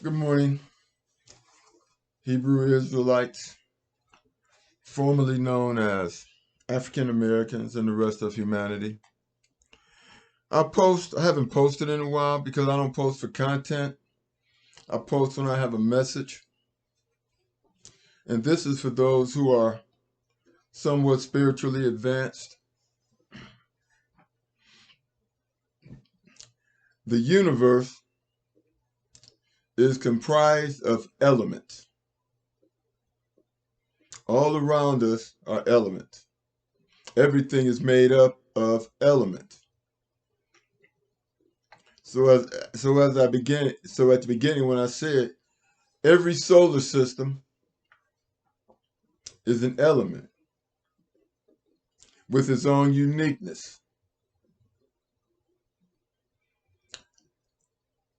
Good morning, Hebrew Israelites, formerly known as African Americans and the rest of humanity. I haven't posted in a while because I don't post for content. I post when I have a message. And this is for those who are somewhat spiritually advanced. The universe is comprised of elements. All around us are elements. Everything is made up of elements. So at the beginning when I said every solar system is an element with its own uniqueness.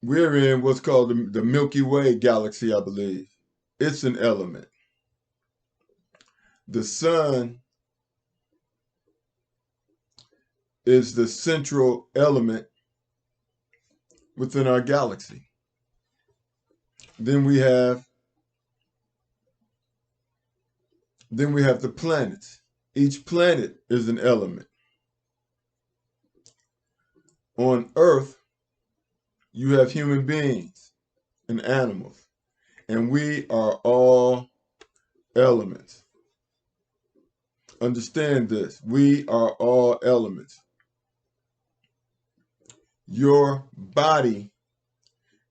We're in what's called the Milky Way galaxy, I believe. It's an element. The sun is the central element within our galaxy. Then we have the planets. Each planet is an element. On Earth, you have human beings and animals, and we are all elements. Understand this. We are all elements. Your body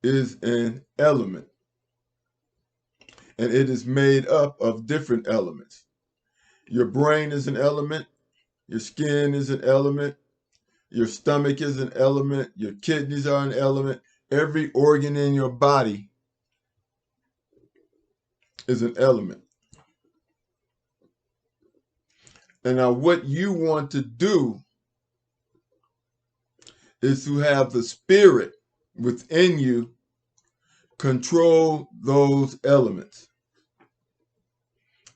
is an element, and it is made up of different elements. Your brain is an element. Your skin is an element. Your stomach is an element. Your kidneys are an element. Every organ in your body is an element. And now what you want to do is to have the spirit within you control those elements.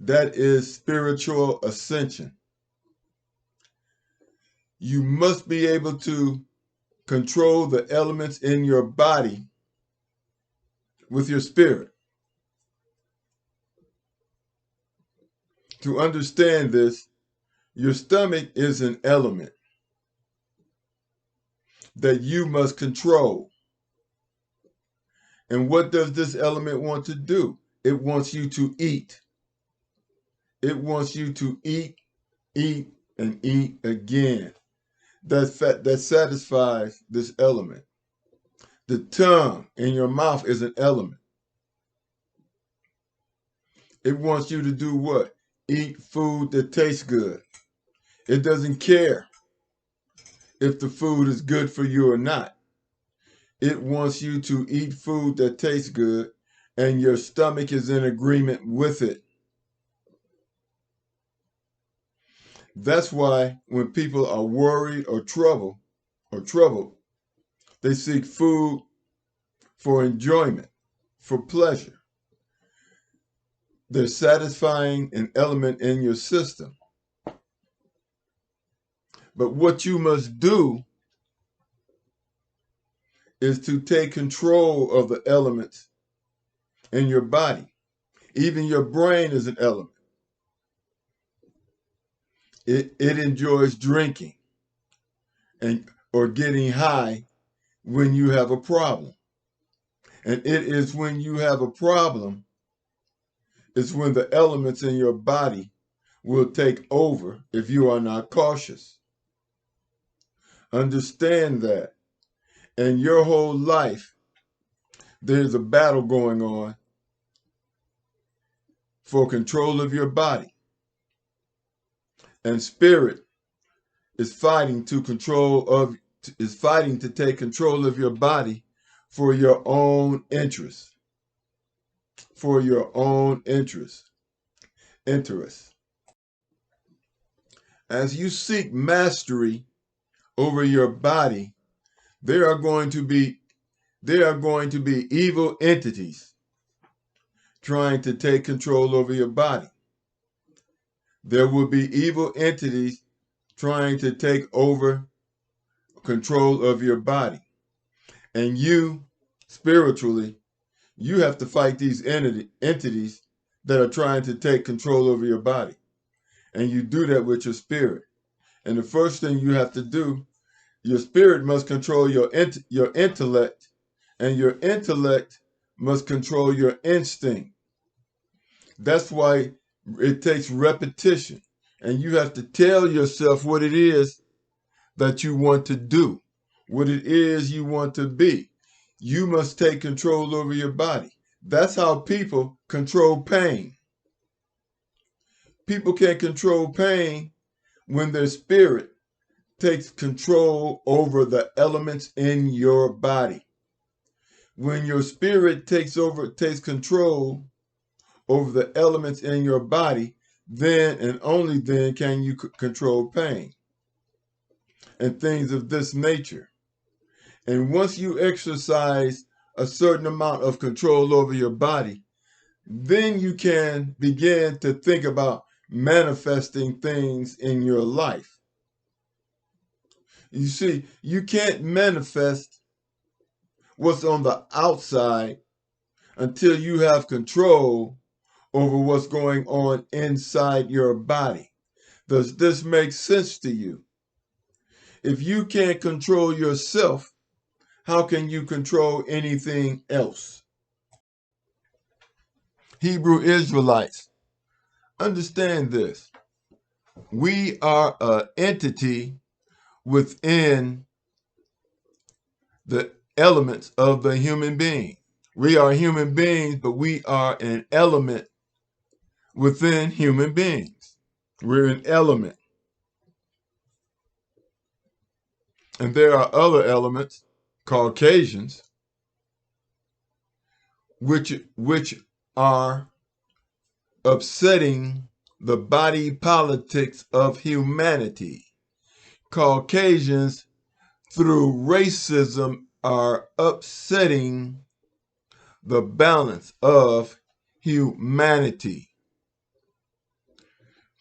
That is spiritual ascension. You must be able to control the elements in your body with your spirit. To understand this, your stomach is an element that you must control. And what does this element want to do? It wants you to eat. It wants you to eat, and eat again. That satisfies this element. The tongue in your mouth is an element. It wants you to do what? Eat food that tastes good. It doesn't care if the food is good for you or not. It wants you to eat food that tastes good, and your stomach is in agreement with it. That's why when people are worried or troubled, they seek food for enjoyment, for pleasure. They're satisfying an element in your system. But what you must do is to take control of the elements in your body. Even your brain is an element. It enjoys drinking or getting high when you have a problem. And it is when you have a problem, it's when the elements in your body will take over if you are not cautious. Understand that. And your whole life, there's a battle going on for control of your body. And spirit is fighting to take control of your body for your own interest. For your own interest. As you seek mastery over your body, there are going to be evil entities trying to take control over your body. There will be evil entities trying to take over control of your body. And you, spiritually, You have to fight these entities that are trying to take control over your body. And you do that with your spirit. And the first thing you have to do, your spirit must control your intellect, and your intellect must control your instinct. That's why it takes repetition. And you have to tell yourself what it is that you want to do, what it is you want to be. You must take control over your body. That's how people control pain. People can control pain when their spirit takes control over the elements in your body. When your spirit takes control over the elements in your body, then and only then can you control pain and things of this nature. And once you exercise a certain amount of control over your body, then you can begin to think about manifesting things in your life. You see, you can't manifest what's on the outside until you have control over what's going on inside your body. Does this make sense to you? If you can't control yourself, how can you control anything else? Hebrew Israelites, understand this. We are an entity within the elements of the human being. We are human beings, but we are an element within human beings. We're an element. And there are other elements, Caucasians, which are upsetting the body politics of humanity. Caucasians, through racism, are upsetting the balance of humanity.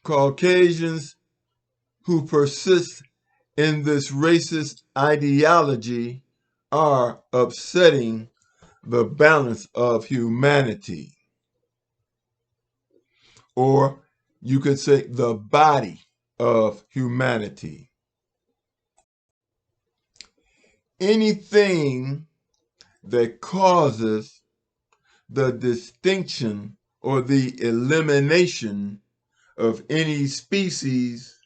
Caucasians who persist in this racist ideology are upsetting the balance of humanity. Or you could say the body of humanity. Anything that causes the distinction or the elimination of any species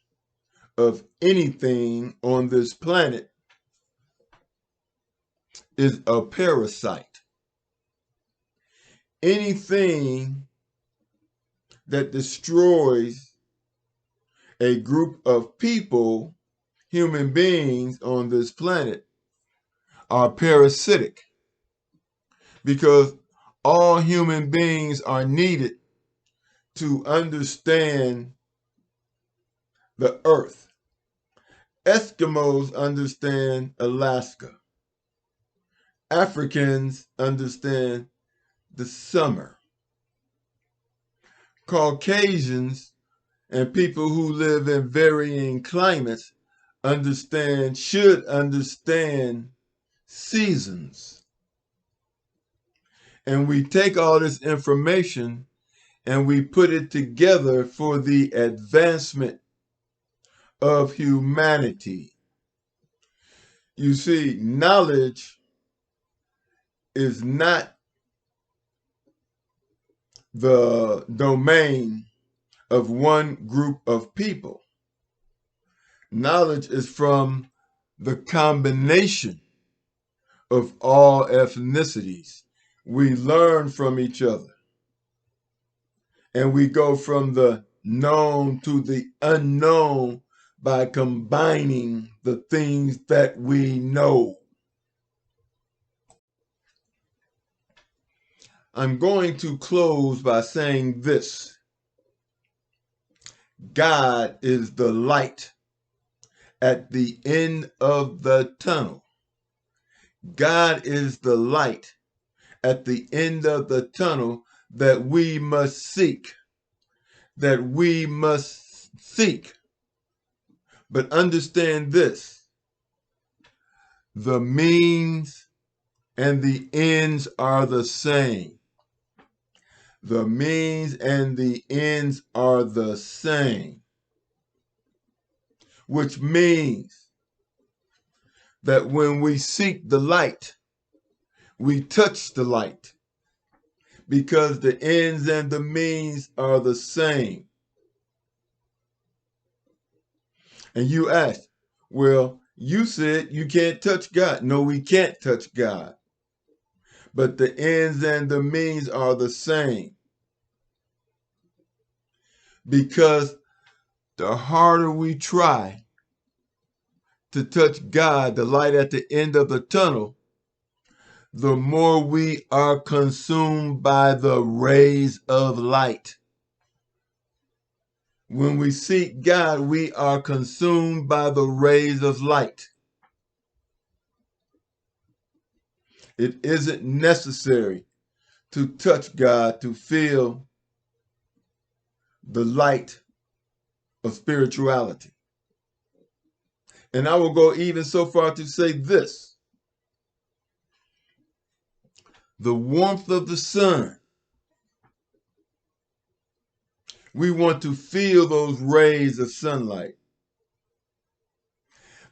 of anything on this planet is a parasite. Anything that destroys a group of people, human beings on this planet, are parasitic, because all human beings are needed to understand the earth. Eskimos understand Alaska. Africans understand the summer. Caucasians and people who live in varying climates should understand seasons. And we take all this information and we put it together for the advancement of humanity. You see, knowledge is not the domain of one group of people. Knowledge is from the combination of all ethnicities. We learn from each other. And we go from the known to the unknown by combining the things that we know. I'm going to close by saying this. God is the light at the end of the tunnel. God is the light at the end of the tunnel that we must seek. That we must seek. But understand this. The means and the ends are the same. The means and the ends are the same, which means that when we seek the light, we touch the light because the ends and the means are the same. And you ask, well, you said you can't touch God. No, we can't touch God. But the ends and the means are the same. Because the harder we try to touch God, the light at the end of the tunnel, the more we are consumed by the rays of light. When we seek God, we are consumed by the rays of light. It isn't necessary to touch God to feel the light of spirituality. And I will go even so far to say this: the warmth of the sun, we want to feel those rays of sunlight.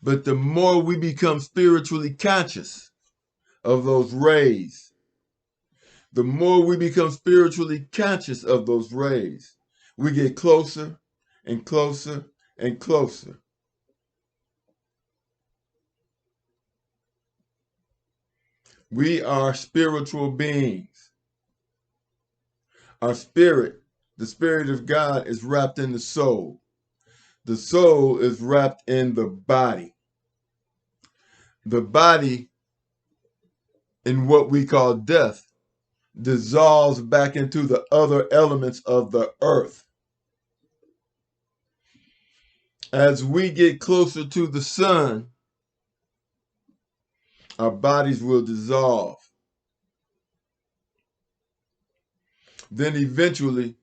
But the more we become spiritually conscious of those rays, the more we become spiritually conscious of those rays, we get closer and closer and closer. We are spiritual beings. Our spirit, the Spirit of God, is wrapped in the soul. The soul is wrapped in the body. The body, in what we call death, dissolves back into the other elements of the earth. As we get closer to the sun, our bodies will dissolve. Then eventually,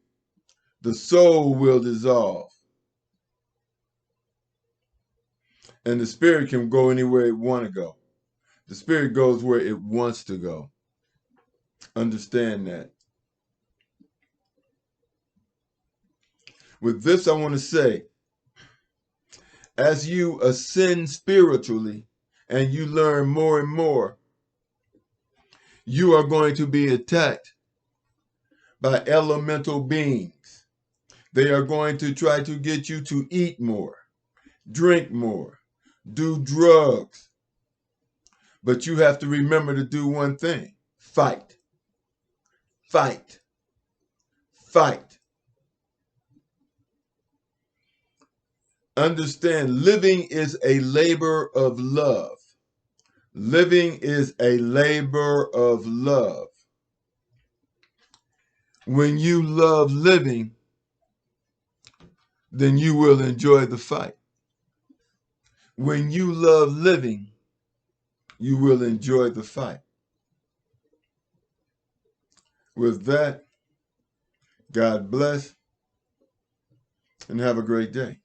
the soul will dissolve. And the spirit can go anywhere it wants to go. The spirit goes where it wants to go. Understand that. With this, I want to say, as you ascend spiritually and you learn more and more, you are going to be attacked by elemental beings. They are going to try to get you to eat more, drink more, do drugs. But you have to remember to do one thing: fight, fight, fight. Understand, living is a labor of love. Living is a labor of love. When you love living, then you will enjoy the fight. When you love living, you will enjoy the fight. With that, God bless and have a great day.